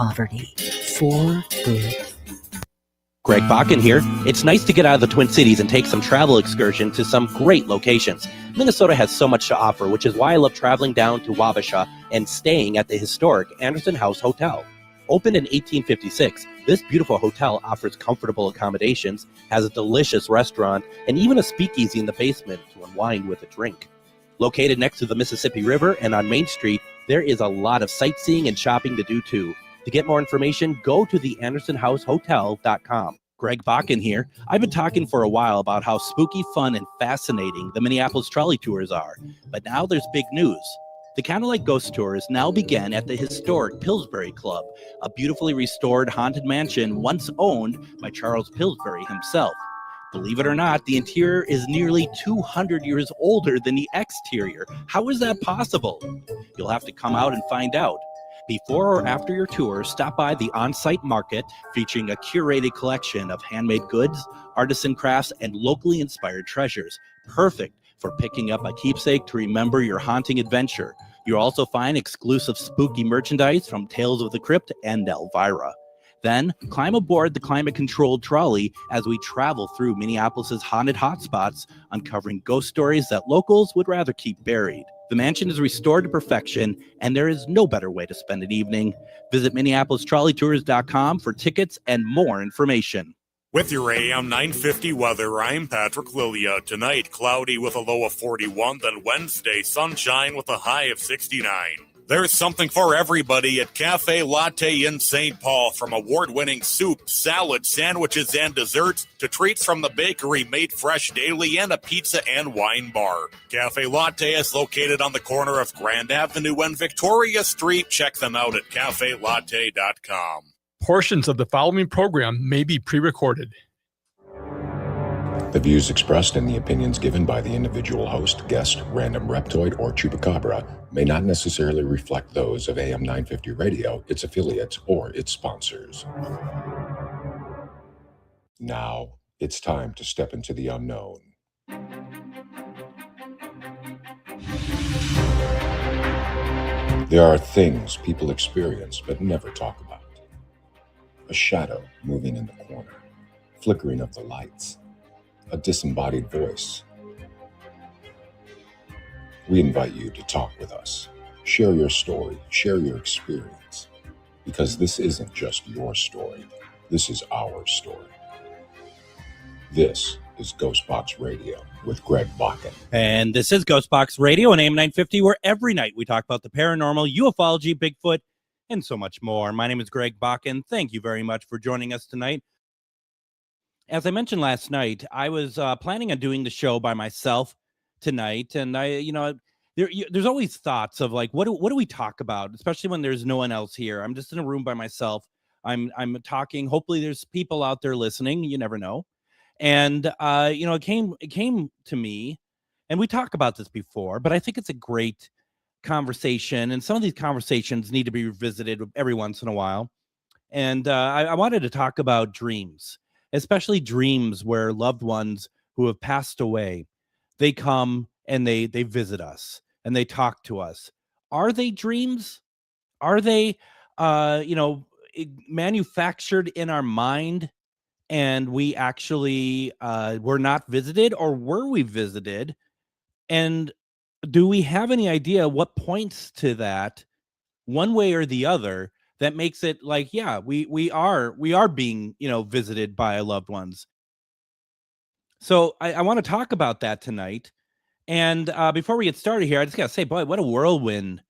poverty for good. Greg Bakun here. It's nice to get out of the Twin Cities and take some travel excursion to some great locations. Minnesota has so much to offer, which is why I love traveling down to Wabasha and staying at the historic Anderson House Hotel. Opened in 1856, this beautiful hotel offers comfortable accommodations, has a delicious restaurant, and even a speakeasy in the basement to unwind with a drink. Located next to the Mississippi River and on Main Street, there is a lot of sightseeing and shopping to do too. To get more information, go to theandersonhousehotel.com. Greg Bakun here. I've been talking for a while about how spooky, fun, and fascinating the Minneapolis trolley tours are. But now there's big news. The Candlelight Ghost Tours now begin at the historic Pillsbury Club, a beautifully restored haunted mansion once owned by Charles Pillsbury himself. Believe it or not, the interior is nearly 200 years older than the exterior. How is that possible? You'll have to come out and find out. Before or after your tour, stop by the on-site market featuring a curated collection of handmade goods, artisan crafts, and locally inspired treasures. Perfect for picking up a keepsake to remember your haunting adventure. You'll also find exclusive spooky merchandise from Tales of the Crypt and Elvira. Then, climb aboard the climate-controlled trolley as we travel through Minneapolis's haunted hotspots, uncovering ghost stories that locals would rather keep buried. The mansion is restored to perfection, and there is no better way to spend an evening. Visit MinneapolisTrolleyTours.com for tickets and more information. With your AM 950 weather, I'm Patrick Lilia. Tonight, cloudy with a low of 41, then Wednesday, sunshine with a high of 69. There's something for everybody at Cafe Latte in St. Paul, from award-winning soup, salad, sandwiches, and desserts to treats from the bakery made fresh daily and a pizza and wine bar. Cafe Latte is located on the corner of Grand Avenue and Victoria Street. Check them out at cafelatte.com. Portions of the following program may be pre-recorded. The views expressed and the opinions given by the individual host, guest, random reptoid, or chupacabra may not necessarily reflect those of AM 950 Radio, its affiliates, or its sponsors. Now, it's time to step into the unknown. There are things people experience but never talk about. A shadow moving in the corner, flickering of the lights, a disembodied voice. We invite you to talk with us. Share your story, share your experience, because this isn't just your story. This is our story. This is GhostBox Radio with Greg Bakun. And this is GhostBox Radio on AM 950, where every night we talk about the paranormal, ufology, Bigfoot, and so much more. My name is Greg Bakun. Thank you very much for joining us tonight. As I mentioned last night, I was planning on doing the show by myself tonight, and there's always thoughts of like, what do we talk about, especially when there's no one else here. I'm just in a room by myself. I'm talking. Hopefully, there's people out there listening. You never know. And it came to me, and we talked about this before, but I think it's a great conversation, and some of these conversations need to be revisited every once in a while. And I wanted to talk about dreams. Especially dreams where loved ones who have passed away, they come and they visit us and they talk to us. Are they dreams? Are they, manufactured in our mind and we actually were not visited, or were we visited? And do we have any idea what points to that one way or the other that makes it like, yeah, we are being, visited by loved ones. So I want to talk about that tonight. And before we get started here, I just got to say, boy, what a whirlwind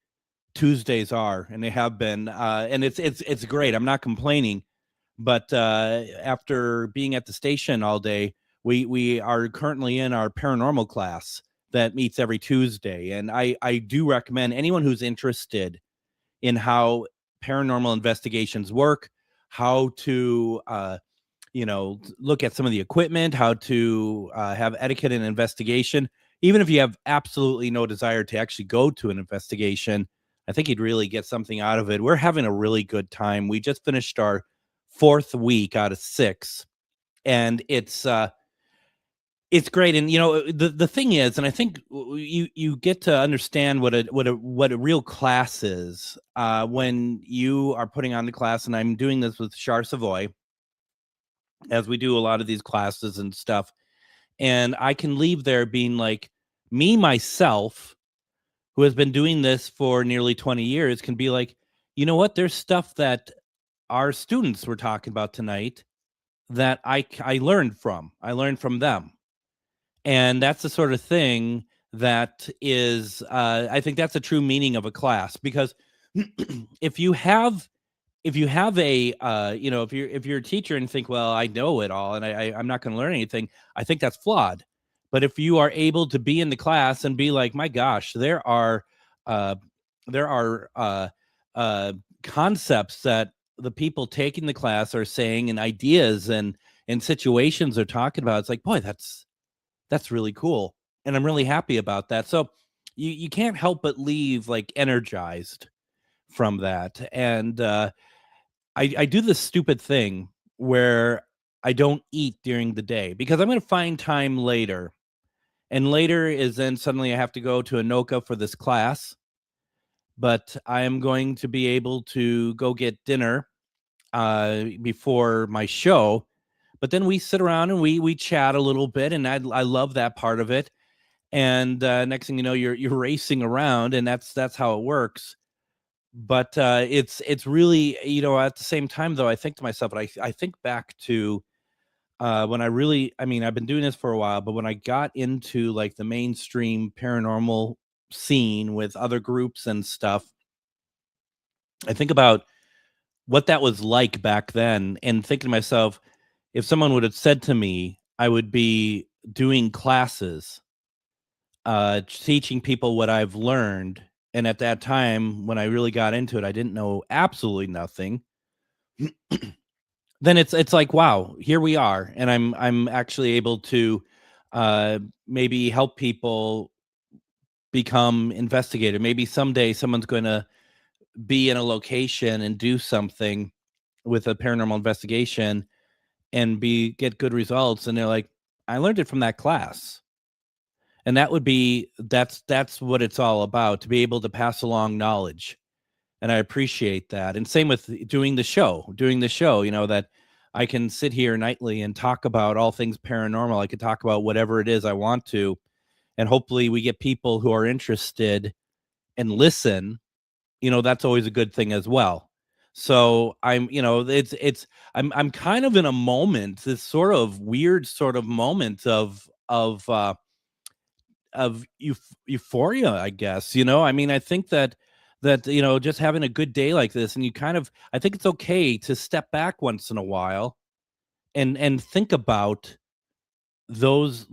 Tuesdays are, and they have been. And it's great. I'm not complaining. But after being at the station all day, we are currently in our paranormal class that meets every Tuesday. And I do recommend anyone who's interested in how paranormal investigations work, how to look at some of the equipment, how to have etiquette and investigation. Even if you have absolutely no desire to actually go to an investigation, I think you'd really get something out of it. We're having a really good time. We just finished our 4th week out of 6, and it's It's great, and the thing is, and I think you get to understand what a real class is when you are putting on the class. And I'm doing this with Char Savoy, as we do a lot of these classes and stuff. And I can leave there being like, me myself, who has been doing this for nearly 20 years, can be like, you know what? There's stuff that our students were talking about tonight that I learned from. I learned from them. And that's the sort of thing that is, I think that's a true meaning of a class, because if you have a, if you're a teacher and think, well, I know it all and I'm not going to learn anything, I think that's flawed. But if you are able to be in the class and be like, my gosh, there are concepts that the people taking the class are saying, and ideas and situations they're talking about, it's like, boy, that's really cool. And I'm really happy about that. So you can't help but leave like energized from that. And I do this stupid thing where I don't eat during the day because I'm going to find time later. And later is then suddenly I have to go to Anoka for this class. But I am going to be able to go get dinner before my show. But then we sit around and we chat a little bit, and I love that part of it. And next thing you know, you're racing around, and that's how it works. But it's really, at the same time though, I think to myself, and I think back to when I've been doing this for a while, but when I got into like the mainstream paranormal scene with other groups and stuff, I think about what that was like back then, and thinking to myself, if someone would have said to me, I would be doing classes, teaching people what I've learned. And at that time, when I really got into it, I didn't know absolutely nothing. Then it's like, wow, here we are. And I'm actually able to maybe help people become investigator. Maybe someday someone's going to be in a location and do something with a paranormal investigation and get good results, and they're like, I learned it from that class. And that's what it's all about, to be able to pass along knowledge. And I appreciate that. And same with doing the show, that I can sit here nightly and talk about all things paranormal. I could talk about whatever it is I want to, and hopefully we get people who are interested and listen. That's always a good thing as well. So I'm kind of in a moment, this sort of weird sort of moment of euphoria, I guess. I think that just having a good day like this, and I think it's okay to step back once in a while and think about those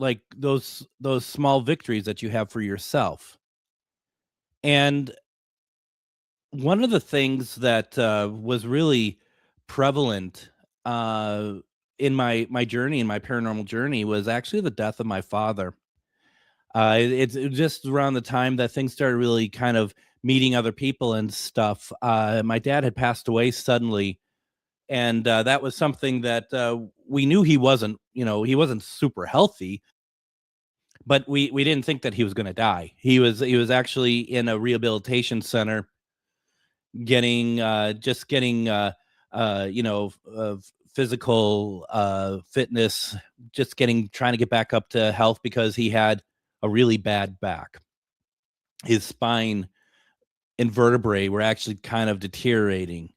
small victories that you have for yourself. And one of the things that was really prevalent in my journey, in my paranormal journey, was actually the death of my father. It's just around the time that things started really kind of meeting other people and stuff. My dad had passed away suddenly, and that was something that we knew he wasn't super healthy, but we didn't think that he was going to die. He was actually in a rehabilitation center, getting physical fitness, trying to get back up to health, because he had a really bad back. His spine and vertebrae were actually kind of deteriorating,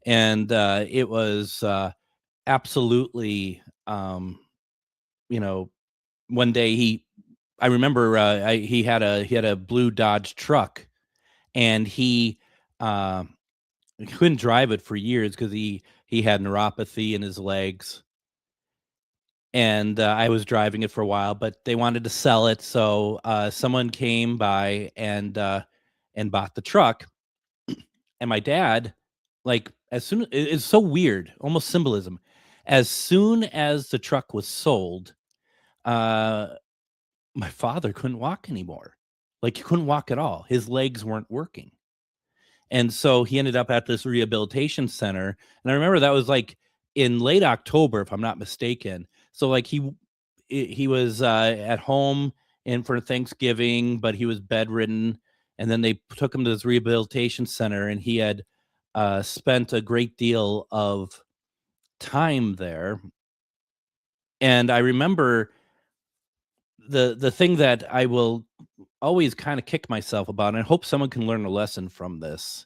and it was absolutely, one day I remember he had a blue Dodge truck, and he couldn't drive it for years because he had neuropathy in his legs. And I was driving it for a while, but they wanted to sell it, so someone came by and bought the truck. And my dad, it's so weird, almost symbolism. As soon as the truck was sold, my father couldn't walk anymore. He couldn't walk at all. His legs weren't working. And so he ended up at this rehabilitation center. And I remember that was in late October, if I'm not mistaken. So he he was at home in for Thanksgiving, but he was bedridden, and then they took him to this rehabilitation center, and he had spent a great deal of time there. And I remember the thing that I will always kind of kick myself about, and I hope someone can learn a lesson from this,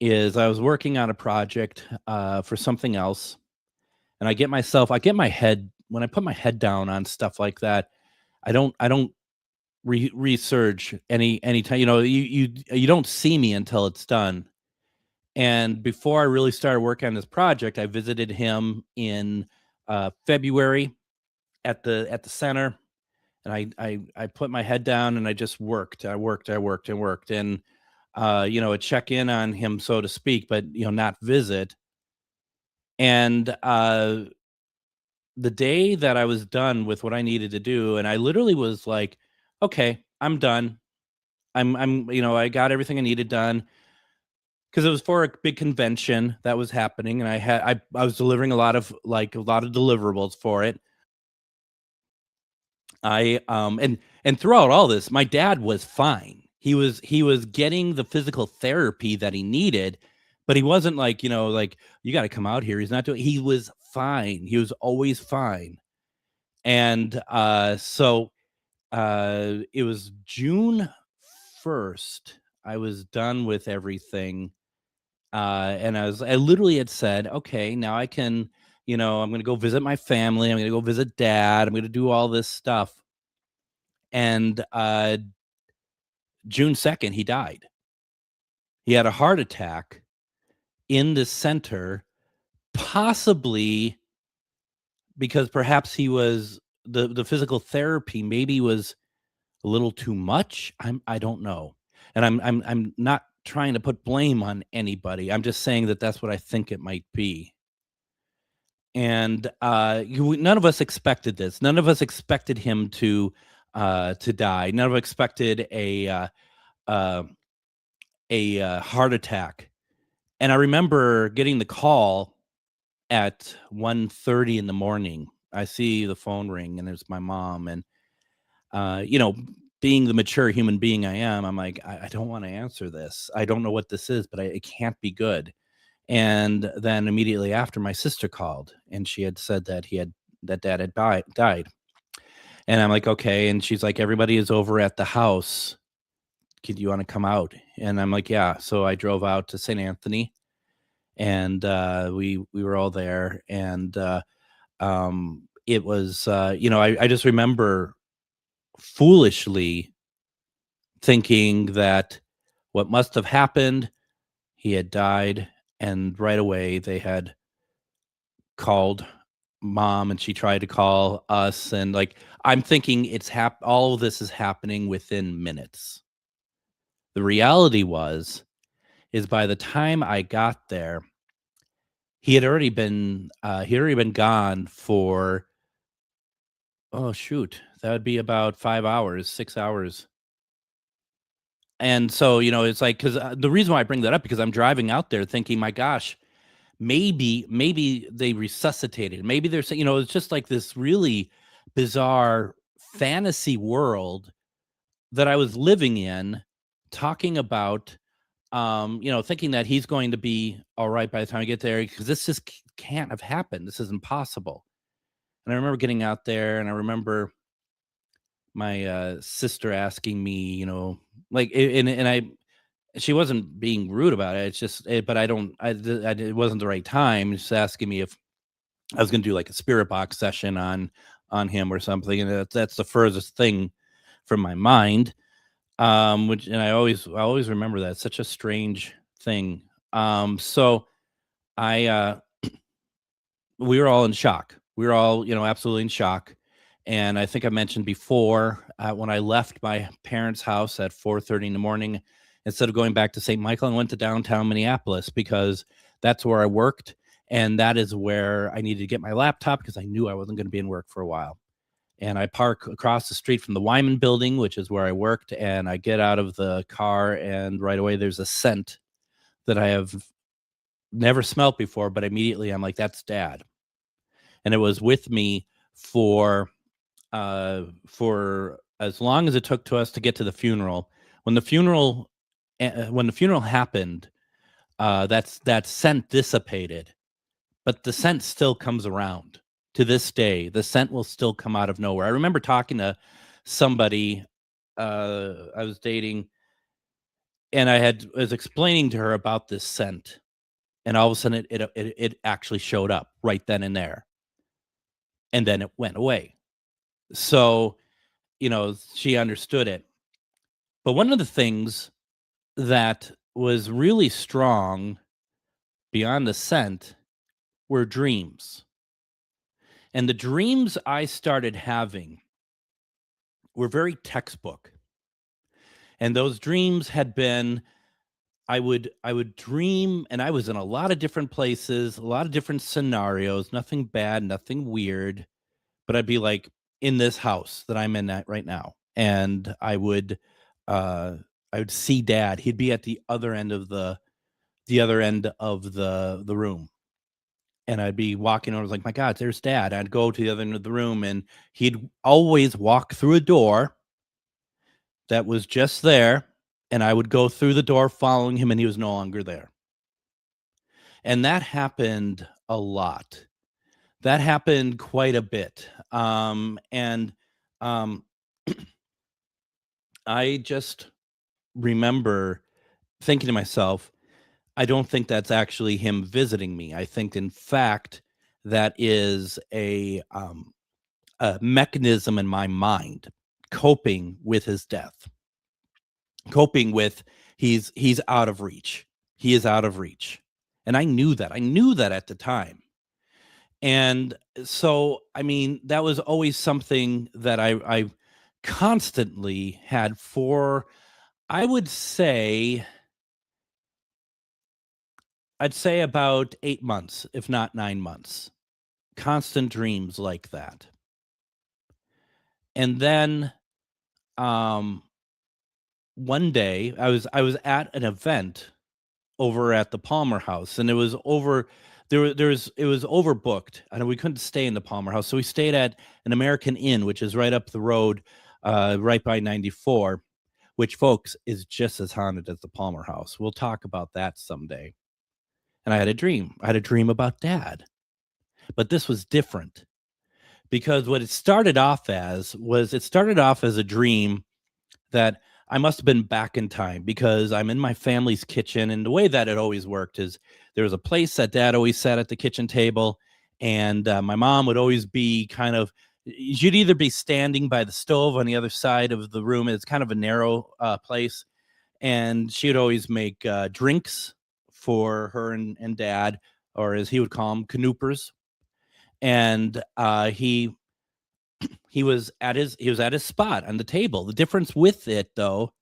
is I was working on a project for something else, and I get my head, when I put my head down on stuff like that, I don't research any time, you don't see me until it's done. And before I really started working on this project, I visited him in February at the center, and I put my head down and I just worked. I worked, and a check in on him, so to speak, but not visit. And the day that I was done with what I needed to do, and I literally was like, okay, I'm done. I got everything I needed done, because it was for a big convention that was happening, and I was delivering a lot of deliverables for it. And throughout all this, my dad was fine. He was getting the physical therapy that he needed, but he wasn't like, you got to come out here. He's not doing. He was fine. He was always fine. And so it was June 1st. I was done with everything. And I literally had said, okay, now I can, I'm going to go visit my family. I'm going to go visit Dad. I'm going to do all this stuff. And June 2nd, he died. He had a heart attack in the center, possibly because perhaps he was the physical therapy maybe was a little too much. I don't know. And I'm not trying to put blame on anybody. I'm just saying that that's what I think it might be. And none of us expected this. None of us expected him to die. None of us expected a heart attack. And I remember getting the call at 1:30 in the morning. I see the phone ring, and it's my mom. And being the mature human being I am, I'm like, I don't want to answer this. I don't know what this is, but it can't be good. And then immediately after, my sister called, and she had said that Dad had died. And I'm like, okay. And she's like, everybody is over at the house. Do you want to come out? And I'm like, yeah. So I drove out to St. Anthony, and we were all there. And it was, I just remember foolishly thinking that what must have happened, he had died, and right away they had called Mom, and she tried to call us, and I'm thinking all of this is happening within minutes. The reality is by the time I got there, he had already been gone for, oh shoot, that would be about 5 hours, 6 hours. And so, it's like, because the reason why I bring that up, because I'm driving out there thinking, my gosh, maybe they resuscitated. Maybe there's, it's just like this really bizarre fantasy world that I was living in, talking about, thinking that he's going to be all right by the time I get there, because this just can't have happened. This is impossible. And I remember getting out there, and I remember my sister asking me, she wasn't being rude about it. It's just, but it wasn't the right time. Just asking me if I was going to do like a spirit box session on him or something. And that's the furthest thing from my mind. And I always remember that. It's such a strange thing. So we were all in shock. We were all, absolutely in shock. And I think I mentioned before, when I left my parents' house at 4:30 in the morning, instead of going back to St. Michael, I went to downtown Minneapolis, because that's where I worked. And that is where I needed to get my laptop, because I knew I wasn't going to be in work for a while. And I park across the street from the Wyman building, which is where I worked. And I get out of the car, and right away there's a scent that I have never smelt before, but immediately I'm like, that's Dad. And it was with me for for as long as it took to us to get to the funeral. When the funeral happened, that scent dissipated, but the scent still comes around to this day. The scent will still come out of nowhere. I remember talking to somebody I was dating, and I was explaining to her about this scent, and all of a sudden it actually showed up right then and there, and then it went away. So, she understood it. But one of the things that was really strong beyond the scent were dreams. And the dreams I started having were very textbook. And those dreams had been, I would dream, and I was in a lot of different places, a lot of different scenarios, nothing bad, nothing weird, but I'd be like in this house that I'm in right now. And I would see Dad. He'd be at the other end of the room. And I'd be walking over, I was like, my God, there's Dad. I'd go to the other end of the room, and he'd always walk through a door that was just there, and I would go through the door following him, and he was no longer there. And that happened a lot. That happened quite a bit. I just remember thinking to myself, I don't think that's actually him visiting me. I think, in fact, that is a mechanism in my mind coping with his death, coping with he's out of reach. He is out of reach. And I knew that. I knew that at the time. And so, I mean, that was always something that I constantly had for, I would say, I'd say about 8 months, if not 9 months. Constant dreams like that. And then one day I was at an event over at the Palmer House, and it was over it was overbooked, and we couldn't stay in the Palmer House, so we stayed at an American Inn, which is right up the road, right by 94, which, folks, is just as haunted as the Palmer House. We'll talk about that someday. And I had a dream. I had a dream about Dad. But this was different, because what it started off as a dream that I must have been back in time, because I'm in my family's kitchen, and the way that it always worked is there was a place that Dad always sat at the kitchen table, and my mom would always be you'd either be standing by the stove on the other side of the room. It's kind of a narrow place, and she would always make drinks for her and Dad, or as he would call them, canoopers. And he was at his spot on the table. The difference with it, though,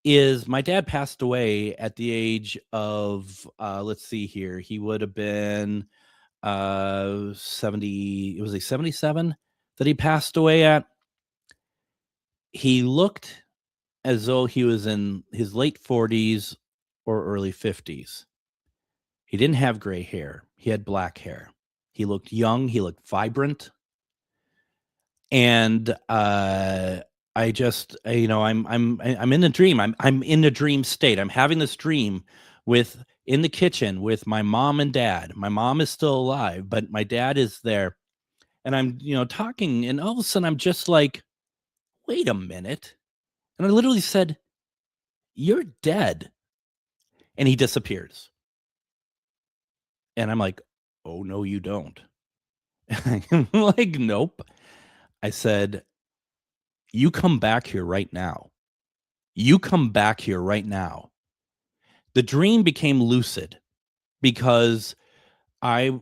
is my dad passed away at the age of let's see here, he would have been 70. Was he 77 that he passed away at? He looked as though he was in his late 40s or early 50s. He didn't have gray hair. He had black hair. He looked young. He looked vibrant. And I just, I'm in a dream. I'm in a dream state. I'm having this dream in the kitchen with my mom and Dad. My mom is still alive, but my dad is there. And I'm, talking, and all of a sudden I'm just like, wait a minute. And I literally said, "You're dead." And he disappears. And I'm like, "Oh, no, you don't." I'm like, "Nope." I said, "You come back here right now. You come back here right now." The dream became lucid because I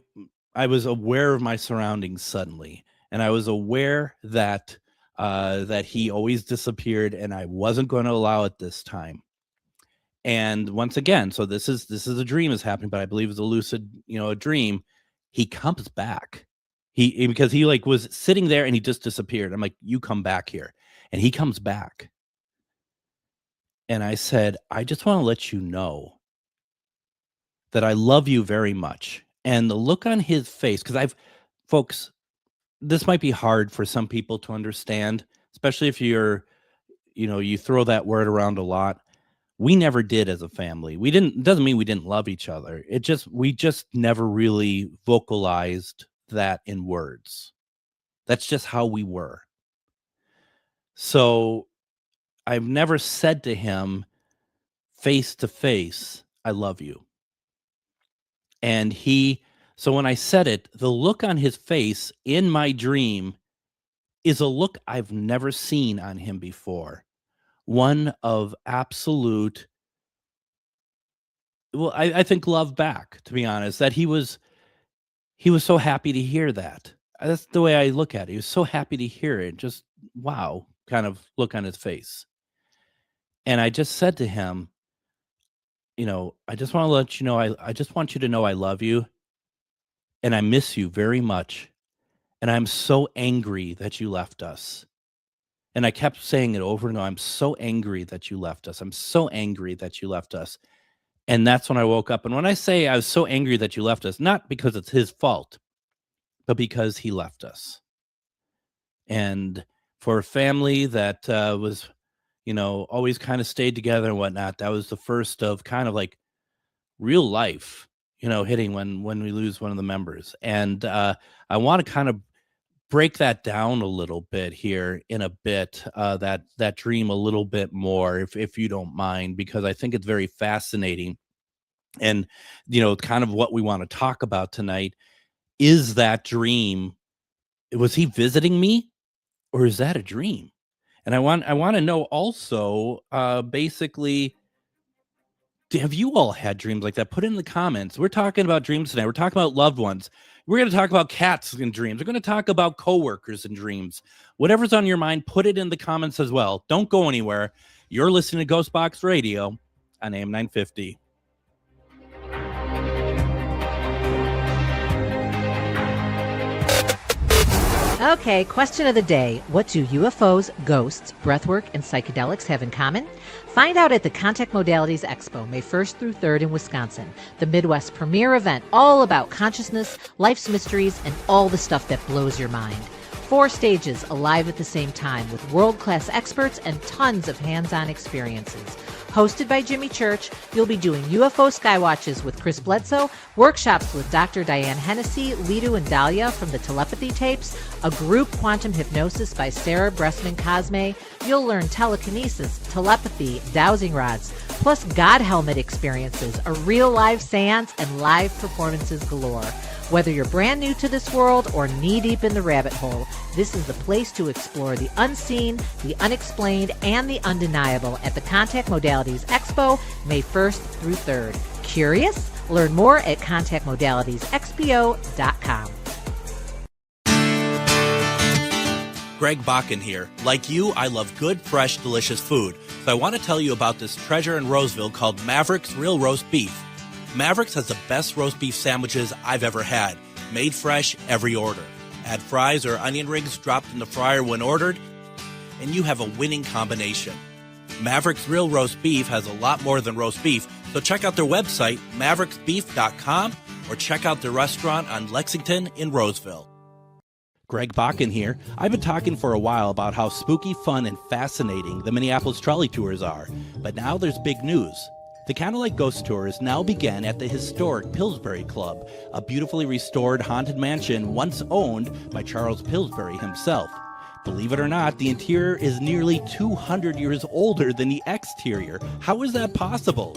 was aware of my surroundings suddenly, and I was aware that that he always disappeared, and I wasn't going to allow it this time. And once again, so this is a dream is happening, but I believe it's a lucid, a dream. He comes back. Because he was sitting there and he just disappeared. I'm like, "You come back here." And he comes back. And I said, "I just want to let you know that I love you very much." And the look on his face, because folks, this might be hard for some people to understand, especially if you're, you throw that word around a lot. We never did as a family. We didn't, doesn't mean we didn't love each other. We just never really vocalized that in words. That's just how we were. So I've never said to him face to face, I love you. And so when I said it, the look on his face in my dream is a look I've never seen on him before. One of absolute, I think love back, to be honest, that he was so happy to hear that. That's the way I look at it. He was so happy to hear it. Just, wow, kind of look on his face. And I just said to him, I just want to let you know, I just want you to know I love you and I miss you very much. And I'm so angry that you left us. And I kept saying it over and over. I'm so angry that you left us. I'm so angry that you left us. And that's when I woke up. And when I say I was so angry that you left us, not because it's his fault, but because he left us. And for a family that was, always kind of stayed together and whatnot, that was the first of kind of like real life, hitting when we lose one of the members. And I want to kind of break that down a little bit here in a bit, that dream a little bit more, if you don't mind, because I think it's very fascinating. And, kind of what we want to talk about tonight is that dream. Was he visiting me, or is that a dream? And I want to know also, basically, have you all had dreams like that? Put it in the comments. We're talking about dreams tonight. We're talking about loved ones. We're going to talk about cats in dreams. We're going to talk about coworkers in dreams. Whatever's on your mind, put it in the comments as well. Don't go anywhere. You're listening to GhostBox Radio on AM 950. Okay, question of the day. What do UFOs, ghosts, breathwork, and psychedelics have in common? Find out at the Contact Modalities Expo, May 1st through 3rd in Wisconsin, the Midwest premier event all about consciousness, life's mysteries, and all the stuff that blows your mind. 4 stages alive at the same time with world-class experts and tons of hands-on experiences. Hosted by Jimmy Church, you'll be doing UFO Skywatches with Chris Bledsoe, workshops with Dr. Diane Hennessy, Lidu and Dahlia from the Telepathy Tapes, a group quantum hypnosis by Sarah Bressman-Cosme. You'll learn telekinesis, telepathy, dowsing rods, plus God helmet experiences, a real live seance, and live performances galore. Whether you're brand new to this world or knee-deep in the rabbit hole, this is the place to explore the unseen, the unexplained, and the undeniable at the Contact Modalities Expo, May 1st through 3rd. Curious? Learn more at contactmodalitiesexpo.com. Greg Bakun here. Like you, I love good, fresh, delicious food. So I want to tell you about this treasure in Roseville called Maverick's Real Roast Beef. Maverick's has the best roast beef sandwiches I've ever had. Made fresh every order. Add fries or onion rings dropped in the fryer when ordered, and you have a winning combination. Maverick's Real Roast Beef has a lot more than roast beef, so check out their website, mavericksbeef.com, or check out their restaurant on Lexington in Roseville. Greg Bakun here. I've been talking for a while about how spooky, fun, and fascinating the Minneapolis trolley tours are, but now there's big news. The Candlelight Ghost Tours now begin at the historic Pillsbury Club, a beautifully restored haunted mansion once owned by Charles Pillsbury himself. Believe it or not, the interior is nearly 200 years older than the exterior. How is that possible?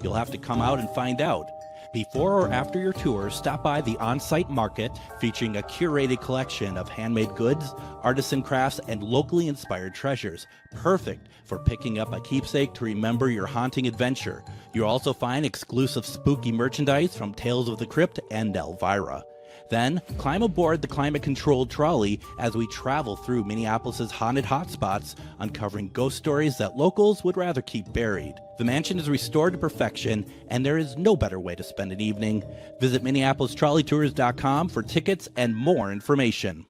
You'll have to come out and find out. Before or after your tour, stop by the on-site market featuring a curated collection of handmade goods, artisan crafts, and locally inspired treasures. Perfect for picking up a keepsake to remember your haunting adventure. You'll also find exclusive spooky merchandise from Tales of the Crypt and Elvira. Then, climb aboard the climate-controlled trolley as we travel through Minneapolis' haunted hotspots, uncovering ghost stories that locals would rather keep buried. The mansion is restored to perfection, and there is no better way to spend an evening. Visit MinneapolisTrolleyTours.com for tickets and more information.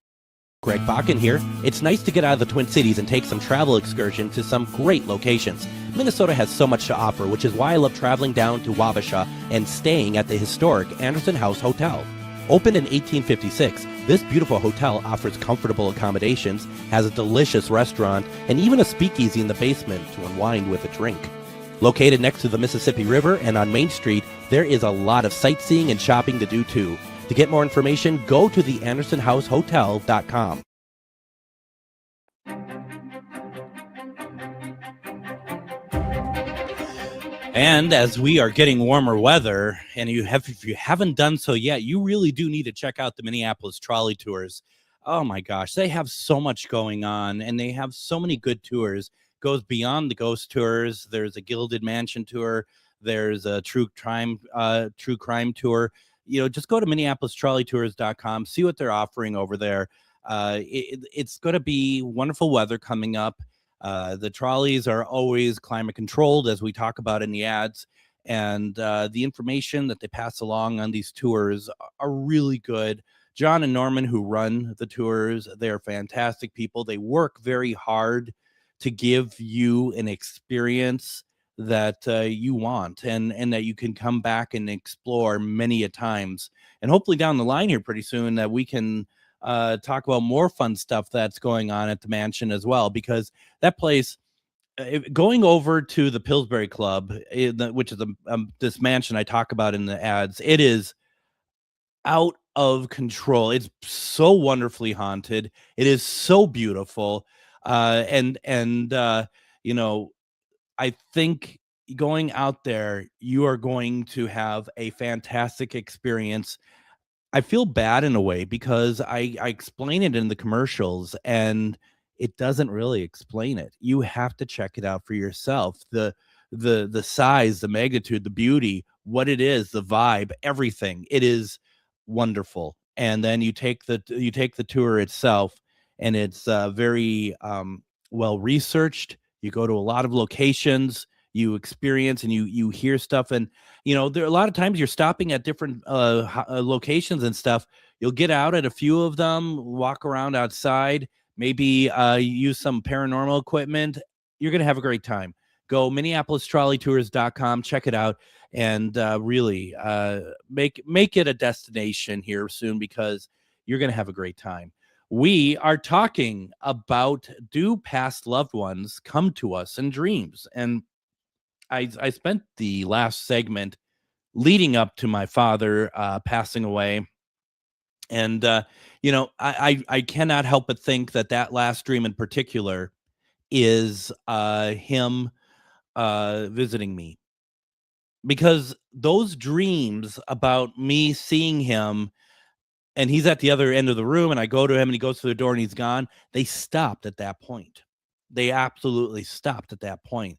Greg Bakun here. It's nice to get out of the Twin Cities and take some travel excursion to some great locations. Minnesota has so much to offer, which is why I love traveling down to Wabasha and staying at the historic Anderson House Hotel. Opened in 1856, this beautiful hotel offers comfortable accommodations, has a delicious restaurant, and even a speakeasy in the basement to unwind with a drink. Located next to the Mississippi River and on Main Street, there is a lot of sightseeing and shopping to do too. To get more information, go to theandersonhousehotel.com. And as we are getting warmer weather, and if you haven't done so yet, you really do need to check out the Minneapolis Trolley Tours. Oh my gosh, they have so much going on, and they have so many good tours. Goes beyond the ghost tours. There's a Gilded Mansion tour. There's a true crime tour. Just go to MinneapolisTrolleyTours.com, see what they're offering over there. It's going to be wonderful weather coming up. The trolleys are always climate controlled, as we talk about in the ads, and the information that they pass along on these tours are really good. John and Norman, who run the tours, they're fantastic people. They work very hard to give you an experience that you want and that you can come back and explore many a times. And hopefully down the line here pretty soon that we can talk about more fun stuff that's going on at the mansion as well, because that place, going over to the Pillsbury Club, which is this mansion I talk about in the ads, it is out of control. It's so wonderfully haunted. It is so beautiful. I think going out there, you are going to have a fantastic experience. I feel bad in a way because I explain it in the commercials and it doesn't really explain it. You have to check it out for yourself. The size, the magnitude, the beauty, what it is, the vibe, everything. It is wonderful. And then you take the tour itself, and it's very well researched. You go to a lot of locations, you experience and you hear stuff, and there are a lot of times you're stopping at different locations and stuff. You'll get out at a few of them, walk around outside, maybe use some paranormal equipment. You're going to have a great time. Go MinneapolisTrolleyTours.com, check it out, and really make it a destination here soon, because you're going to have a great time. We are talking about, do past loved ones come to us in dreams? And I spent the last segment leading up to my father passing away. And, I cannot help but think that last dream in particular is him visiting me. Because those dreams about me seeing him, and he's at the other end of the room, and I go to him, and he goes to the door, and he's gone. They stopped at that point. They absolutely stopped at that point.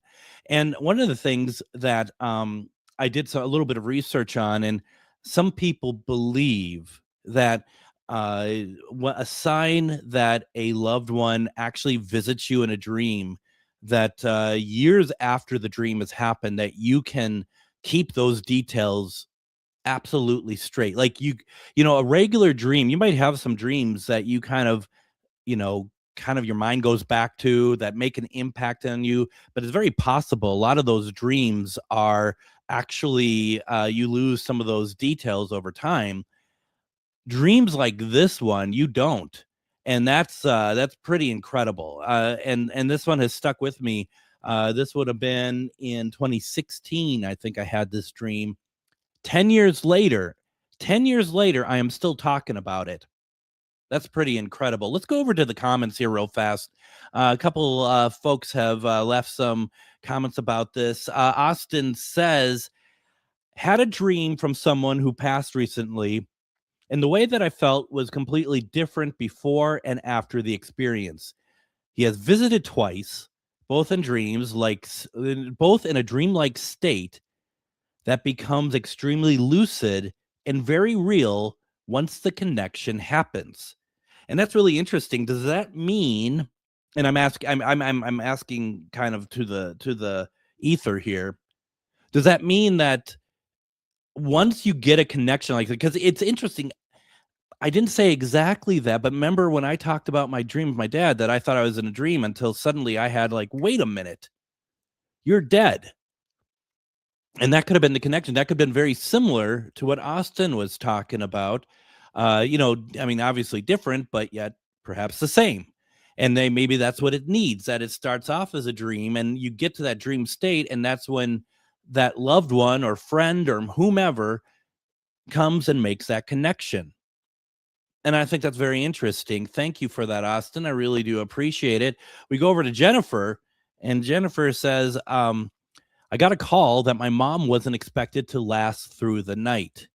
And one of the things that I did a little bit of research on, and some people believe that a sign that a loved one actually visits you in a dream, that years after the dream has happened, that you can keep those details absolutely straight. Like a regular dream, you might have some dreams that you kind of your mind goes back to that make an impact on you, but it's very possible a lot of those dreams are actually you lose some of those details over time. Dreams like this one, you don't, and that's pretty incredible. And this one has stuck with me. This would have been in 2016, I think I had this dream. 10 years later, I am still talking about it. That's pretty incredible. Let's go over to the comments here real fast. A couple folks have left some comments about this. Austin says, had a dream from someone who passed recently, and the way that I felt was completely different before and after the experience. He has visited twice, both in dreams, both in a dreamlike state that becomes extremely lucid and very real once the connection happens. And that's really interesting. Does that mean, and I'm asking kind of to the ether here, does that mean that once you get a connection like that, because it's interesting, I didn't say exactly that, but remember when I talked about my dream of my dad, that I thought I was in a dream until suddenly I had wait a minute, you're dead. And that could have been the connection. That could have been very similar to what Austin was talking about. Obviously different, but yet perhaps the same. And maybe that's what it needs, that it starts off as a dream and you get to that dream state. And that's when that loved one or friend or whomever comes and makes that connection. And I think that's very interesting. Thank you for that, Austin. I really do appreciate it. We go over to Jennifer, and Jennifer says, I got a call that my mom wasn't expected to last through the night.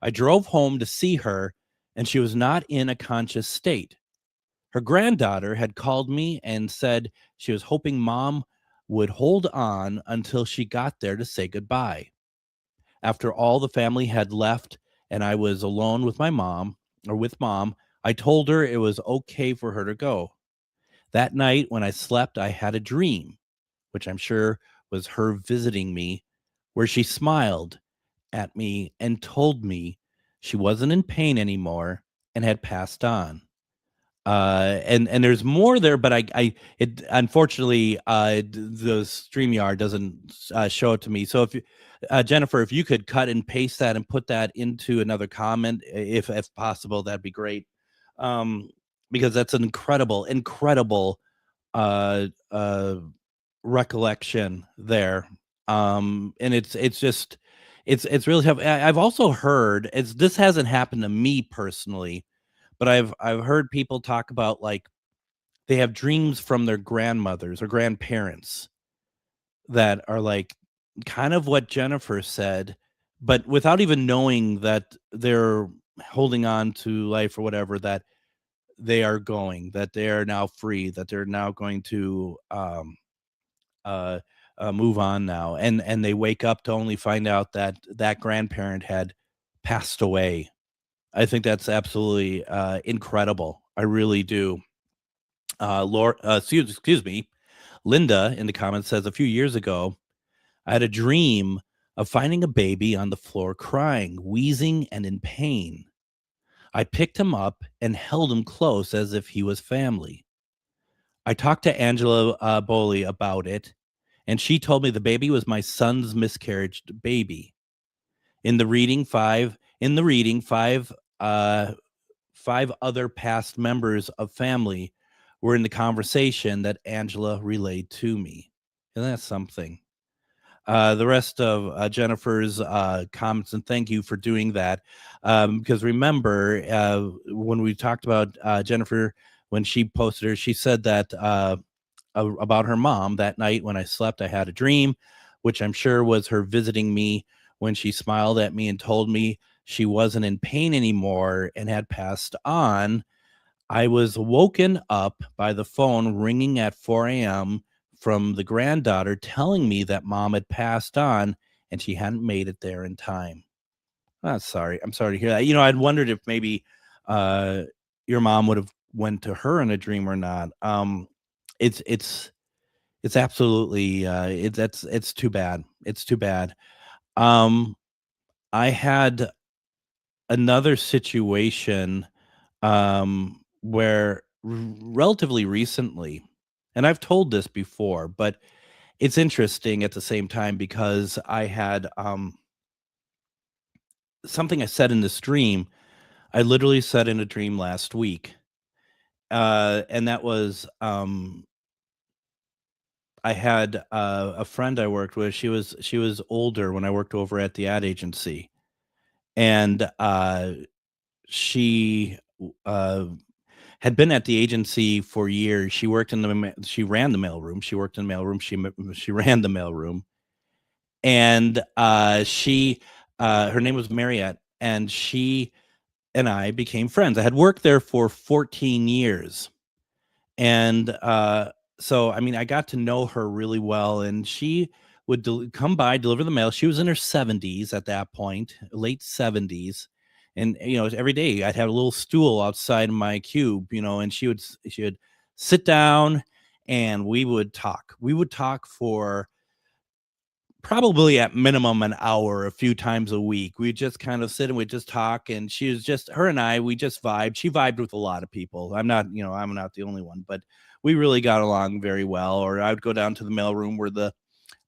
I drove home to see her, and she was not in a conscious state. Her granddaughter had called me and said she was hoping mom would hold on until she got there to say goodbye. After all the family had left and I was alone with mom, I told her it was okay for her to go. That night when I slept, I had a dream, which I'm sure was her visiting me, where she smiled at me and told me she wasn't in pain anymore and had passed on. And there's more there, but it unfortunately the StreamYard doesn't show it to me. So if you, Jennifer, if you could cut and paste that and put that into another comment, if possible, that'd be great. Because that's an incredible recollection there. And it's really tough. I've also heard, this hasn't happened to me personally, but I've heard people talk about, like, they have dreams from their grandmothers or grandparents that are like kind of what Jennifer said, but without even knowing that they're holding on to life or whatever, that they are going, that they are now free, that they're now going to move on now. And they wake up to only find out that that grandparent had passed away. I think that's absolutely incredible. I really do. Excuse me. Linda in the comments says, a few years ago, I had a dream of finding a baby on the floor crying, wheezing, and in pain. I picked him up and held him close as if he was family. I talked to Angela Boley about it, and she told me the baby was my son's miscarriage baby. In the reading, five other past members of family were in the conversation that Angela relayed to me. And that's something. The rest of Jennifer's comments, and thank you for doing that. Because remember, when we talked about Jennifer, when she posted her, she said that about her mom, that night when I slept, I had a dream, which I'm sure was her visiting me, when she smiled at me and told me she wasn't in pain anymore and had passed on. I was woken up by the phone ringing at 4 a.m. from the granddaughter telling me that mom had passed on and she hadn't made it there in time. I'm sorry to hear that. I'd wondered if maybe your mom would have went to her in a dream or not. It's absolutely it's too bad. It's too bad. I had another situation where relatively recently, and I've told this before, but it's interesting at the same time because I had something I said in this dream. I literally said in a dream last week, and that was I had a friend I worked with. She was older when I worked over at the ad agency, and she had been at the agency for years. She ran the mailroom. She worked in the mailroom. She ran the mailroom, and her name was Mariette, and she and I became friends. I had worked there for 14 years, and so, I got to know her really well, and she would come by, deliver the mail. She was in her 70s at that point, late 70s. And, every day I'd have a little stool outside my cube, and she would sit down and we would talk. We would talk for probably at minimum an hour, a few times a week. We'd just kind of sit and we'd just talk. And she was her and I, we just vibed. She vibed with a lot of people. I'm not the only one, but we really got along very well. Or I would go down to the mailroom where the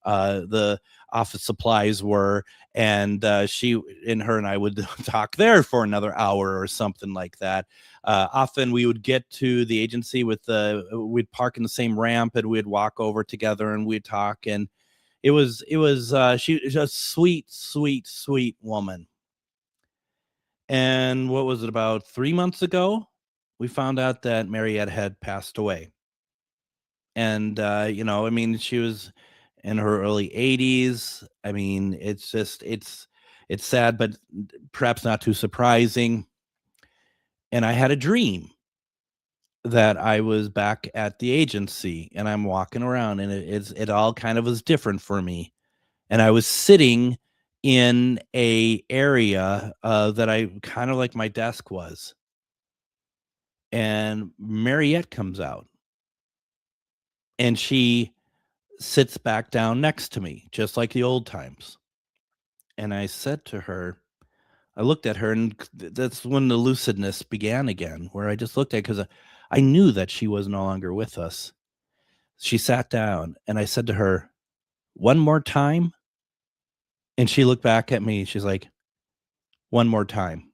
the office supplies were, and her and I would talk there for another hour or something like that. Often we would get to the agency we'd park in the same ramp, and we'd walk over together and we'd talk. And she was a sweet, sweet, sweet woman. And what was it, about 3 months ago, we found out that Mariette had passed away. And, she was in her early 80s. I mean, it's sad, but perhaps not too surprising. And I had a dream that I was back at the agency, and I'm walking around, and it all kind of was different for me. And I was sitting in a area that I kind of like my desk was. And Mariette comes out, and she sits back down next to me, just like the old times. And I said to her, I looked at her, and that's when the lucidness began again, where I just looked at her because I knew that she was no longer with us. She sat down, and I said to her, "One more time?" And she looked back at me. She's like, "One more time."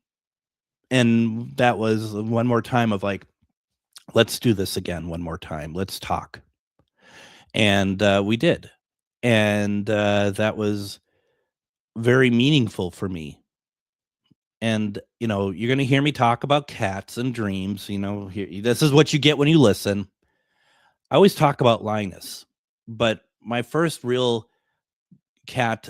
And that was one more time of like, let's do this again one more time. Let's talk. And we did. And that was very meaningful for me. And, you're going to hear me talk about cats and dreams. This is what you get when you listen. I always talk about Linus, but my first real cat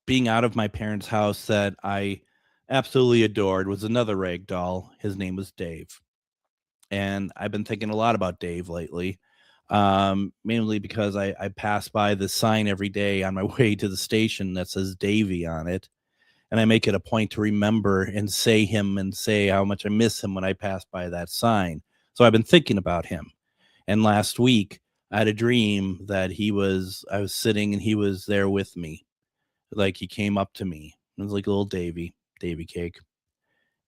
being out of my parents' house that I absolutely adored was another rag doll. His name was Dave. And I've been thinking a lot about Dave lately, mainly because I pass by the sign every day on my way to the station that says Davy on it. And I make it a point to remember and say him and say how much I miss him when I pass by that sign. So I've been thinking about him. And last week, I had a dream that I was sitting and he was there with me. Like he came up to me. It was like a little Davy cake.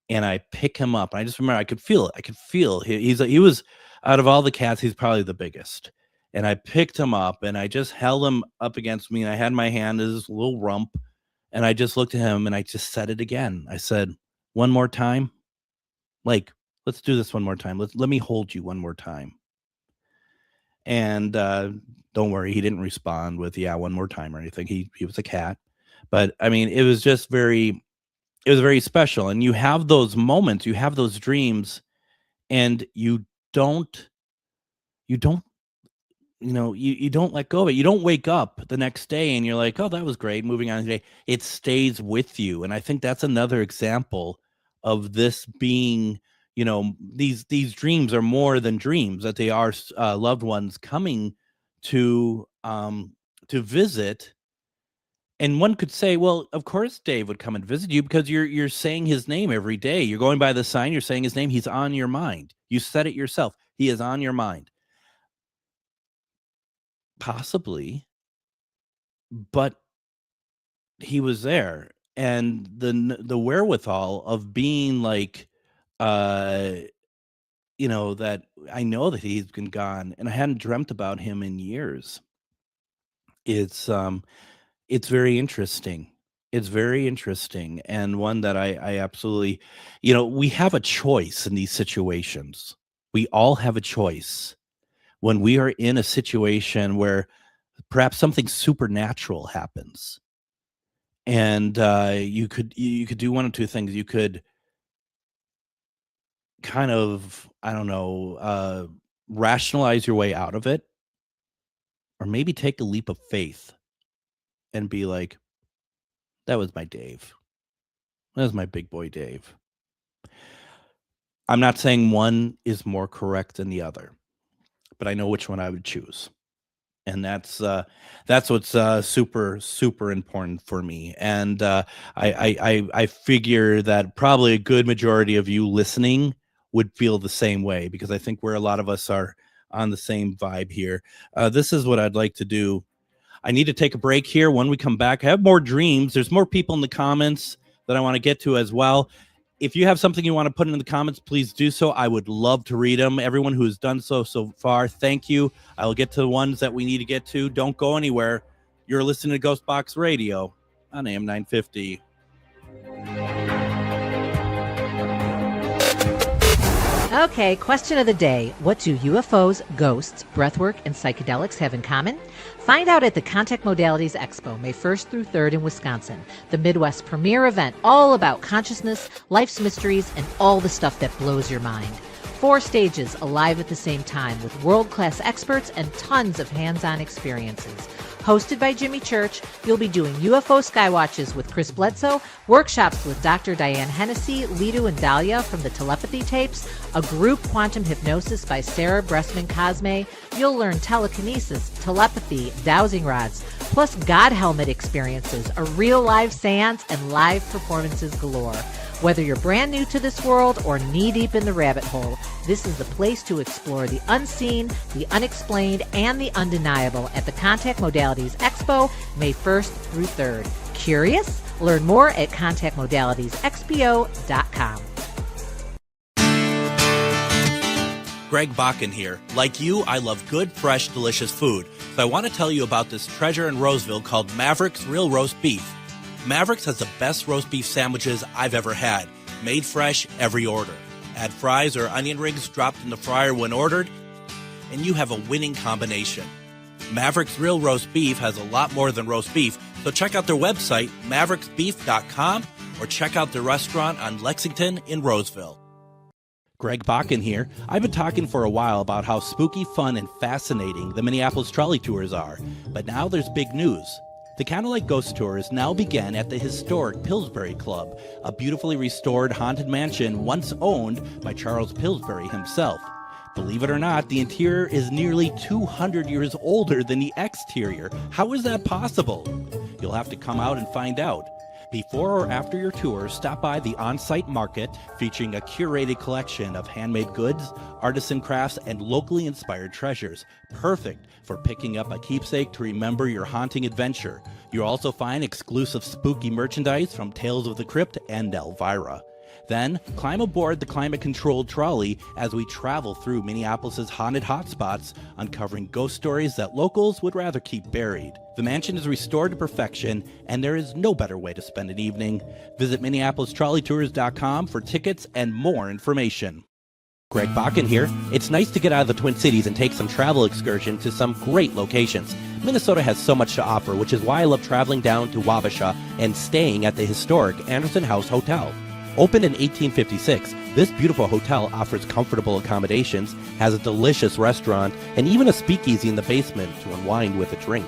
And I pick him up. And I just remember I could feel it. I could feel he was, out of all the cats, he's probably the biggest. And I picked him up and I just held him up against me. And I had my hand in his little rump. And I just looked at him and I just said it again. I said, "One more time? Like, let's do this one more time. Let me hold you one more time." And don't worry, he didn't respond with, "Yeah, one more time" or anything. He was a cat. But I mean, it was very special. And you have those moments, you have those dreams, and you don't let go of it. You don't wake up the next day and you're like, "Oh, that was great, moving on today." It stays with you. And I think that's another example of this being, these dreams are more than dreams, that they are loved ones coming to visit. And one could say, well, of course Dave would come and visit you because you're saying his name every day. You're going by the sign, you're saying his name. He's on your mind. You said it yourself. He is on your mind. Possibly, but he was there. And the wherewithal of being like, that I know that he's been gone and I hadn't dreamt about him in years. It's very interesting. It's very interesting, and one that I absolutely, we have a choice in these situations. We all have a choice when we are in a situation where perhaps something supernatural happens. And you could do one of two things. You could kind of, rationalize your way out of it, or maybe take a leap of faith and be like, "That was my Dave. That was my big boy Dave." I'm not saying one is more correct than the other, but I know which one I would choose. And that's what's super, super important for me. And I figure that probably a good majority of you listening would feel the same way, because I think where a lot of us are on the same vibe here. This is what I'd like to do. I need to take a break here. When we come back, I have more dreams. There's more people in the comments that I want to get to as well. If you have something you want to put in the comments, please do so. I would love to read them. Everyone who has done so far, thank you. I will get to the ones that we need to get to. Don't go anywhere. You're listening to GhostBox Radio on AM 950. Okay, question of the day. What do UFOs, ghosts, breathwork, and psychedelics have in common? Find out at the Contact Modalities Expo, May 1st through 3rd in Wisconsin, the Midwest premier event all about consciousness, life's mysteries, and all the stuff that blows your mind. 4 stages alive at the same time with world-class experts and tons of hands-on experiences. Hosted by Jimmy Church, you'll be doing UFO Skywatches with Chris Bledsoe, workshops with Dr. Diane Hennessy, Lidu and Dahlia from the Telepathy Tapes, a group quantum hypnosis by Sarah Bressman Cosme. You'll learn telekinesis, telepathy, dowsing rods, plus God helmet experiences, a real live seance, and live performances galore. Whether you're brand new to this world or knee-deep in the rabbit hole, this is the place to explore the unseen, the unexplained, and the undeniable at the Contact Modalities Expo, May 1st through 3rd. Curious? Learn more at contactmodalitiesexpo.com. Greg Bakun here. Like you, I love good, fresh, delicious food. So I want to tell you about this treasure in Roseville called Maverick's Real Roast Beef. Mavericks has the best roast beef sandwiches I've ever had, made fresh every order. Add fries or onion rings dropped in the fryer when ordered, and you have a winning combination. Maverick's Real Roast Beef has a lot more than roast beef, so check out their website, mavericksbeef.com, or check out their restaurant on Lexington in Roseville. Greg Bakun here. I've been talking for a while about how spooky, fun, and fascinating the Minneapolis trolley tours are, but now there's big news. The Candlelight Ghost Tours now begin at the historic Pillsbury Club, a beautifully restored haunted mansion once owned by Charles Pillsbury himself. Believe it or not, the interior is nearly 200 years older than the exterior. How is that possible? You'll have to come out and find out. Before or after your tour, stop by the on-site market featuring a curated collection of handmade goods, artisan crafts, and locally inspired treasures. Perfect for picking up a keepsake to remember your haunting adventure. You'll also find exclusive spooky merchandise from Tales of the Crypt and Elvira. Then, climb aboard the climate-controlled trolley as we travel through Minneapolis' haunted hotspots, uncovering ghost stories that locals would rather keep buried. The mansion is restored to perfection, and there is no better way to spend an evening. Visit MinneapolisTrolleyTours.com for tickets and more information. Greg Bakun here. It's nice to get out of the Twin Cities and take some travel excursion to some great locations. Minnesota has so much to offer, which is why I love traveling down to Wabasha and staying at the historic Anderson House Hotel. Opened in 1856, this beautiful hotel offers comfortable accommodations, has a delicious restaurant, and even a speakeasy in the basement to unwind with a drink.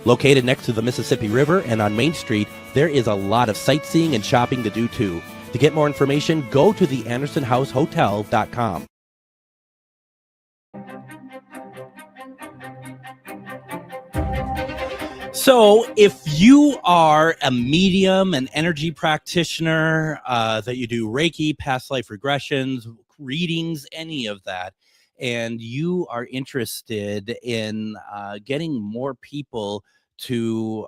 Located next to the Mississippi River and on Main Street, there is a lot of sightseeing and shopping to do too. To get more information, go to theandersonhousehotel.com. So if you are a medium, an energy practitioner, that you do Reiki, past life regressions, readings, any of that, and you are interested in getting more people to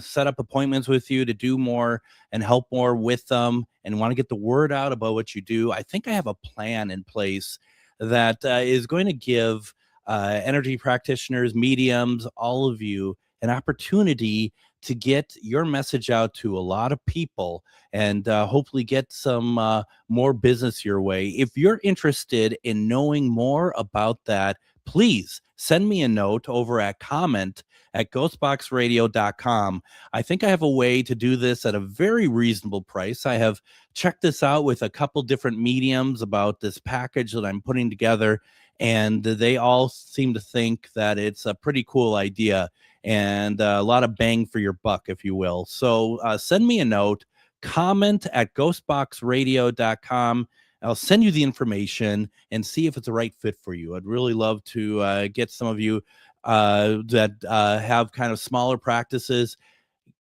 set up appointments with you, to do more and help more with them, and want to get the word out about what you do, I think I have a plan in place that is going to give energy practitioners, mediums, all of you, an opportunity to get your message out to a lot of people and hopefully get some more business your way. If you're interested in knowing more about that, please send me a note over at comment@ghostboxradio.com. I think I have a way to do this at a very reasonable price. I have checked this out with a couple different mediums about this package that I'm putting together, and they all seem to think that it's a pretty cool idea and a lot of bang for your buck, if you will. So send me a note, comment@ghostboxradio.com. I'll send you the information and see if it's the right fit for you. I'd really love to get some of you that have kind of smaller practices,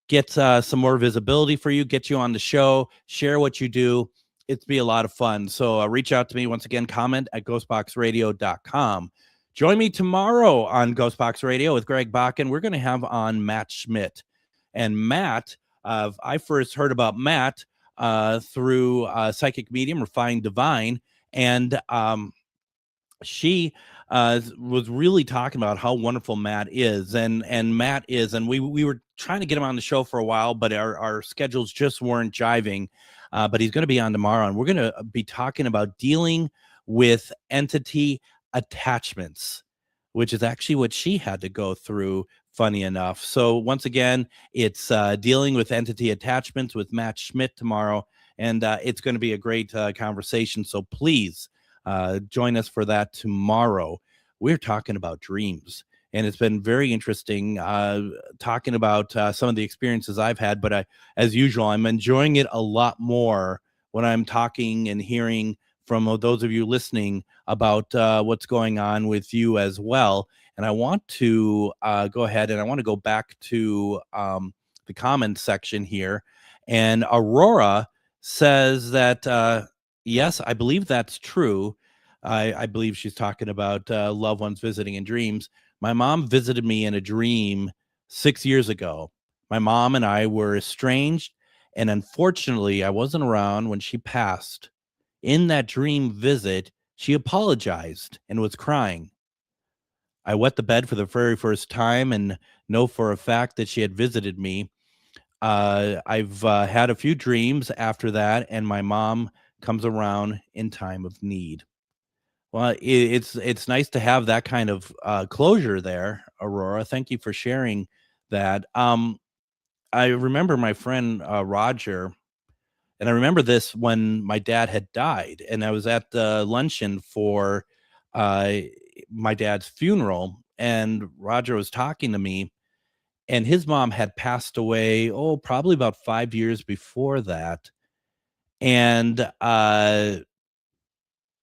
get some more visibility for you, get you on the show, share what you do. It'd be a lot of fun. So reach out to me once again, comment@ghostboxradio.com. Join me tomorrow on GhostBox Radio with Greg Bakun. We're going to have on Matt Schmidt. And Matt, I first heard about Matt through Psychic Medium, Refined Divine. And she was really talking about how wonderful Matt is, and Matt is, and we were trying to get him on the show for a while, but our schedules just weren't jiving. But he's going to be on tomorrow, and we're going to be talking about dealing with entity attachments, which is actually what she had to go through, funny enough. So once again, it's dealing with entity attachments with Matt Schmidt tomorrow, and it's going to be a great conversation. So please join us for that tomorrow. We're talking about dreams, and it's been very interesting talking about some of the experiences I've had, but as usual, I'm enjoying it a lot more when I'm talking and hearing from those of you listening about what's going on with you as well. And I want to go ahead and I want to go back to the comments section here. And Aurora says that, yes, I believe that's true. I believe she's talking about loved ones visiting in dreams. My mom visited me in a dream 6 years ago. My mom and I were estranged, and unfortunately, I wasn't around when she passed. In that dream visit, she apologized and was crying. I wet the bed for the very first time and know for a fact that she had visited me. I've had a few dreams after that, and my mom comes around in time of need. Well, it's nice to have that kind of closure there, Aurora. Thank you for sharing that. I remember my friend Roger, and I remember this when my dad had died, and I was at the luncheon for my dad's funeral, and Roger was talking to me, and his mom had passed away, probably about 5 years before that. And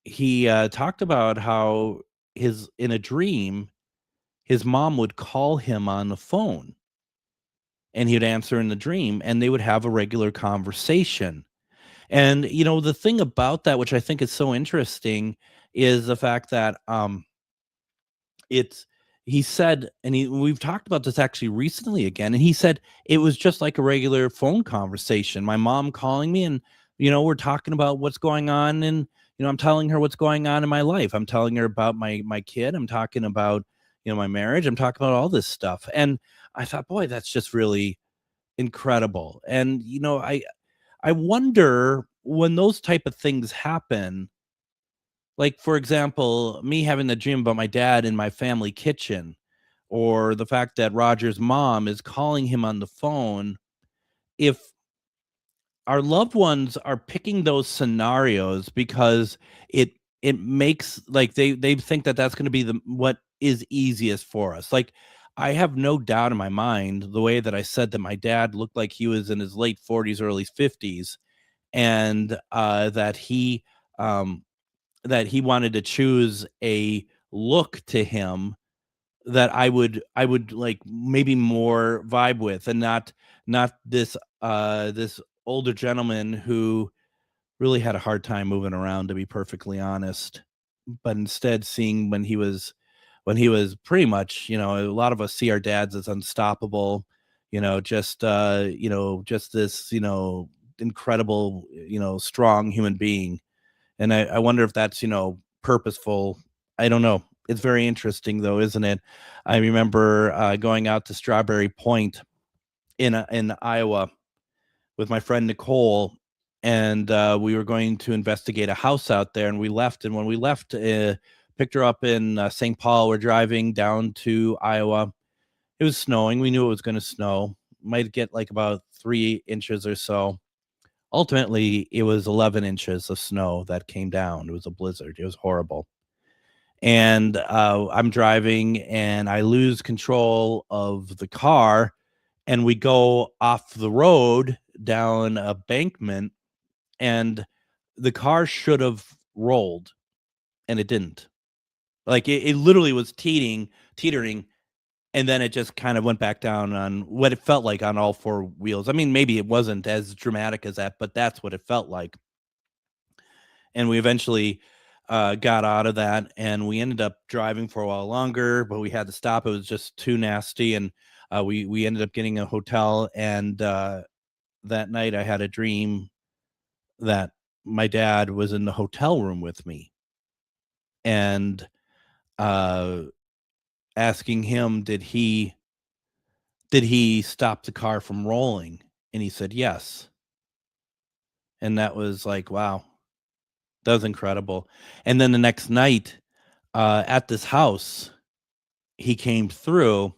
he talked about how in a dream, his mom would call him on the phone, and he'd answer in the dream, and they would have a regular conversation. And, the thing about that, which I think is so interesting, is the fact that he said, and we've talked about this actually recently again, and he said it was just like a regular phone conversation. My mom calling me, and, we're talking about what's going on, and, I'm telling her what's going on in my life. I'm telling her about my kid. I'm talking about, my marriage. I'm talking about all this stuff. And I thought, boy, that's just really incredible. And, I wonder when those type of things happen, like, for example, me having the dream about my dad in my family kitchen, or the fact that Roger's mom is calling him on the phone, if our loved ones are picking those scenarios because it makes, like, they think that that's going to be what is easiest for us. Like, I have no doubt in my mind, the way that I said that my dad looked like he was in his late 40s, early 50s, and that he wanted to choose a look to him that I would like maybe more vibe with, and not this this older gentleman who really had a hard time moving around, to be perfectly honest. But instead, seeing when he was pretty much, a lot of us see our dads as unstoppable, just this, incredible, strong human being. And I wonder if that's, purposeful. I don't know. It's very interesting, though, isn't it? I remember going out to Strawberry Point in Iowa with my friend Nicole, and we were going to investigate a house out there, and we left. And when we left, picked her up in St. Paul. We're driving down to Iowa. It was snowing. We knew it was going to snow. Might get like about 3 inches or so. Ultimately, it was 11 inches of snow that came down. It was a blizzard. It was horrible. And I'm driving, and I lose control of the car, and we go off the road down a bankment, and the car should have rolled, and it didn't. Like, it literally was teetering, and then it just kind of went back down on what it felt like on all 4 wheels. I mean, maybe it wasn't as dramatic as that, but that's what it felt like. And we eventually got out of that, and we ended up driving for a while longer, but we had to stop. It was just too nasty, and we ended up getting a hotel. And that night I had a dream that my dad was in the hotel room with me. and asking him, did he stop the car from rolling? And he said yes. And that was like, wow, that was incredible. And then the next night at this house, he came through.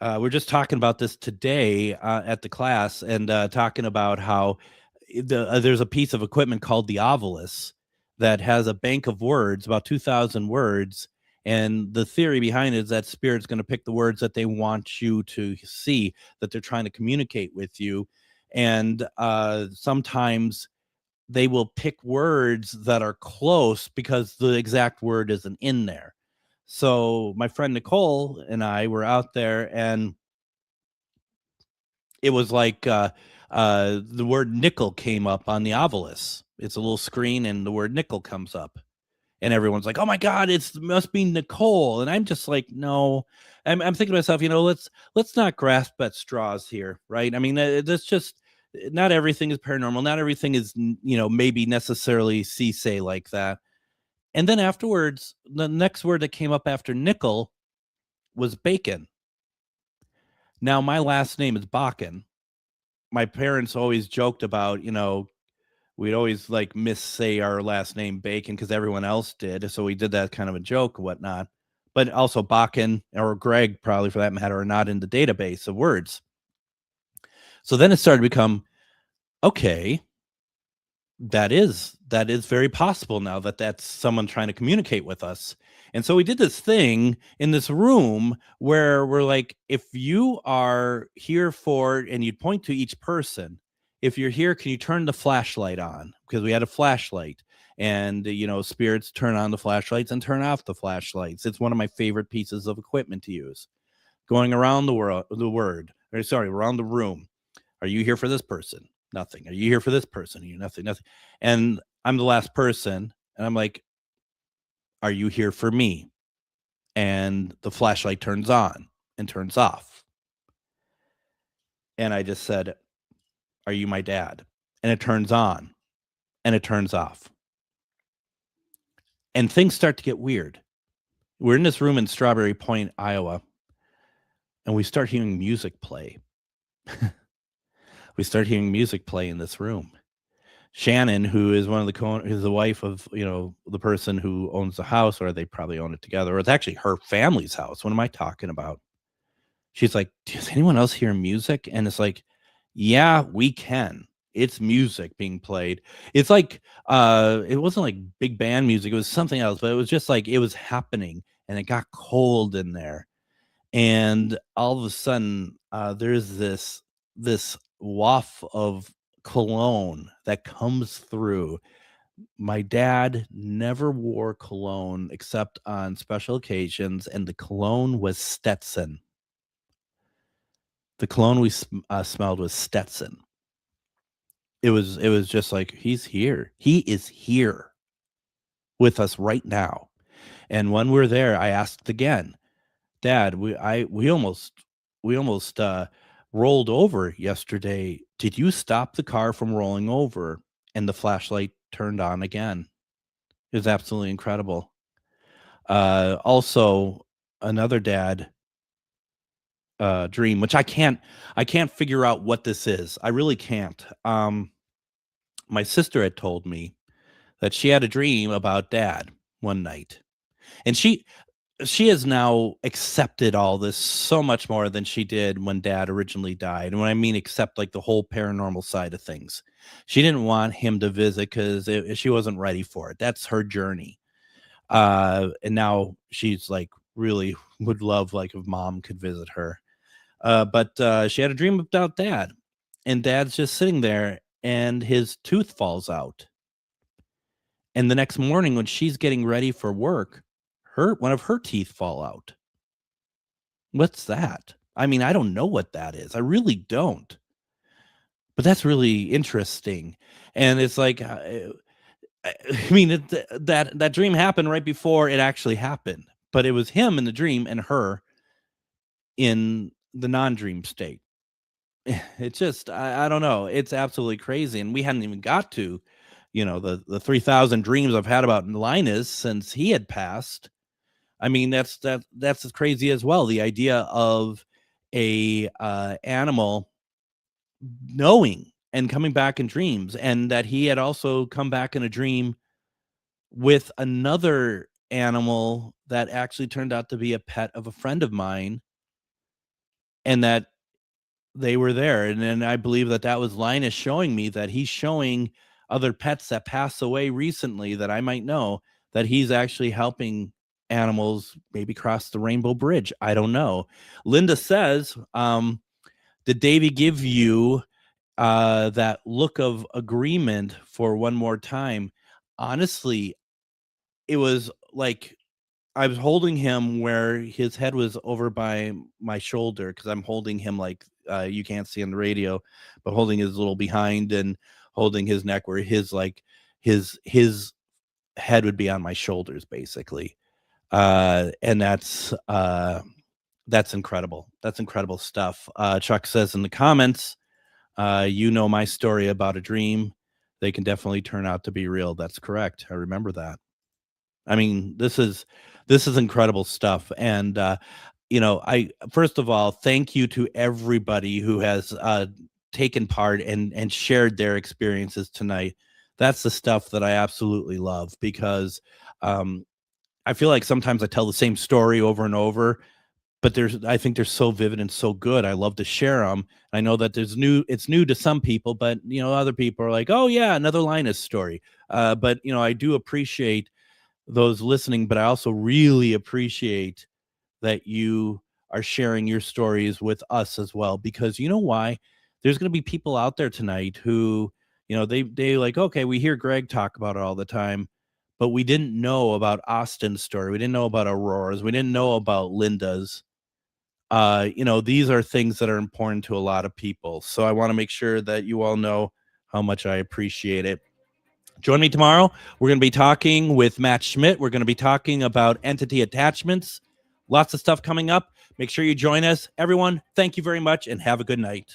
We're just talking about this today at the class, and talking about how there's a piece of equipment called the Ovilus that has a bank of words, about 2,000 words. And the theory behind it is that spirit's going to pick the words that they want you to see, that they're trying to communicate with you. And sometimes they will pick words that are close because the exact word isn't in there. So my friend Nicole and I were out there, and it was like the word nickel came up on the Ovilus. It's a little screen, and the word nickel comes up. And everyone's like, "Oh my God, it must be Nicole." And I'm just like, no. I'm thinking to myself, let's not grasp at straws here, right? I mean, that's just, not everything is paranormal. Not everything is, maybe necessarily say like that. And then afterwards, the next word that came up after nickel was bacon. Now, my last name is Bakun. My parents always joked about, we'd always like say our last name Bacon because everyone else did. So we did that kind of a joke and whatnot. But also Bakun, or Greg, probably for that matter, are not in the database of words. So then it started to become, okay, that is very possible now that that's someone trying to communicate with us. And so we did this thing in this room where we're like, if you are here for, and you'd point to each person, if you're here, can you turn the flashlight on? Because we had a flashlight, and spirits turn on the flashlights and turn off the flashlights. It's one of my favorite pieces of equipment to use. Going around around the room. Are you here for this person? Nothing. Are you here for this person? You nothing. And I'm the last person, and I'm like, are you here for me? And the flashlight turns on and turns off. And I just said, are you my dad? And it turns on and it turns off. And things start to get weird. We're in this room in Strawberry Point, Iowa, and we start hearing music play. We start hearing music play in this room. Shannon, who is one of is the wife of, the person who owns the house, or they probably own it together, or it's actually her family's house. What am I talking about? She's like, does anyone else hear music? And it's like, yeah, we can. It's music being played. It's like, it wasn't like big band music. It was something else, but it was just like, it was happening, and it got cold in there. And all of a sudden, there's this waft of cologne that comes through. My dad never wore cologne except on special occasions, and the cologne was Stetson. The cologne we smelled was Stetson. It was just like, he's here. He is here with us right now. And when we're there, I asked again, Dad, we almost rolled over yesterday. Did you stop the car from rolling over? And the flashlight turned on again. It was absolutely incredible. Also, another dad dream, which I can't figure out what this is. I really can't. My sister had told me that she had a dream about Dad one night, and she has now accepted all this so much more than she did when Dad originally died. And when I mean accept, like the whole paranormal side of things, she didn't want him to visit because she wasn't ready for it. That's her journey. And now she's like, really would love, like, if Mom could visit her. But she had a dream about Dad, and Dad's just sitting there, and his tooth falls out. And the next morning, when she's getting ready for work, one of her teeth fall out. What's that? I mean, I don't know what that is. I really don't. But that's really interesting. And it's like, I mean, that dream happened right before it actually happened. But it was him in the dream and her in the non-dream state. It's just, I don't know. It's absolutely crazy. And we hadn't even got to, the 3,000 dreams I've had about Linus since he had passed. I mean, that's as crazy as well. The idea of a animal knowing and coming back in dreams, and that he had also come back in a dream with another animal that actually turned out to be a pet of a friend of mine, and that they were there. And then I believe that was Linus showing me that he's showing other pets that pass away recently that I might know, that he's actually helping animals maybe cross the Rainbow Bridge. I don't know. Linda says, did Davey give you that look of agreement for one more time? Honestly, it was like I was holding him where his head was over by my shoulder, because I'm holding him like you can't see on the radio, but holding his little behind and holding his neck where his head would be on my shoulders, basically. And that's incredible. That's incredible stuff. Chuck says in the comments, my story about a dream. They can definitely turn out to be real. That's correct. I remember that. I mean, this is incredible stuff. And, I, first of all, thank you to everybody who has taken part and shared their experiences tonight. That's the stuff that I absolutely love, because I feel like sometimes I tell the same story over and over, but I think they're so vivid and so good. I love to share them. I know that it's new to some people, but other people are like, oh yeah, another Linus story. But I do appreciate those listening, but I also really appreciate that you are sharing your stories with us as well, because you know why? There's going to be people out there tonight who, they like, okay, we hear Greg talk about it all the time, but we didn't know about Austin's story. We didn't know about Aurora's. We didn't know about Linda's. These are things that are important to a lot of people. So I want to make sure that you all know how much I appreciate it. Join me tomorrow. We're going to be talking with Matt Schmidt. We're going to be talking about entity attachments. Lots of stuff coming up. Make sure you join us. Everyone, thank you very much and have a good night.